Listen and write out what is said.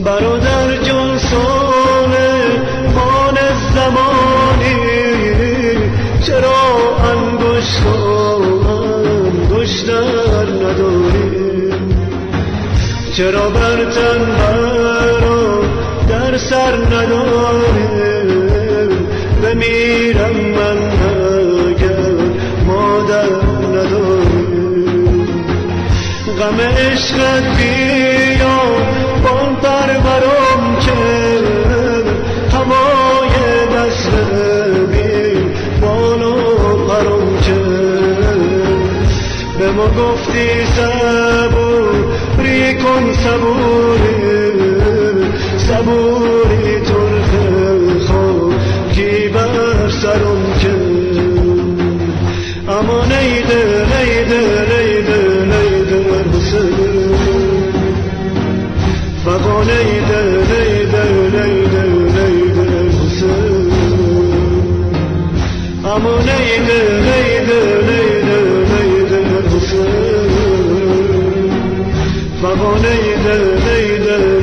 برادر جان سالمان زمانی چرا انگشتر نداری؟ چرا بر تن مرا در سر نداری؟ بمیرم من اگر مادر نداری. غم عشقت بیا بان پرورم که هوای دست بی بالا پرم که به ما گفتی صبوری کن صبوری طرف خاکی بر سرم که اما نیده حسین بقا نیده حسین اما نیده حسین بقا نیده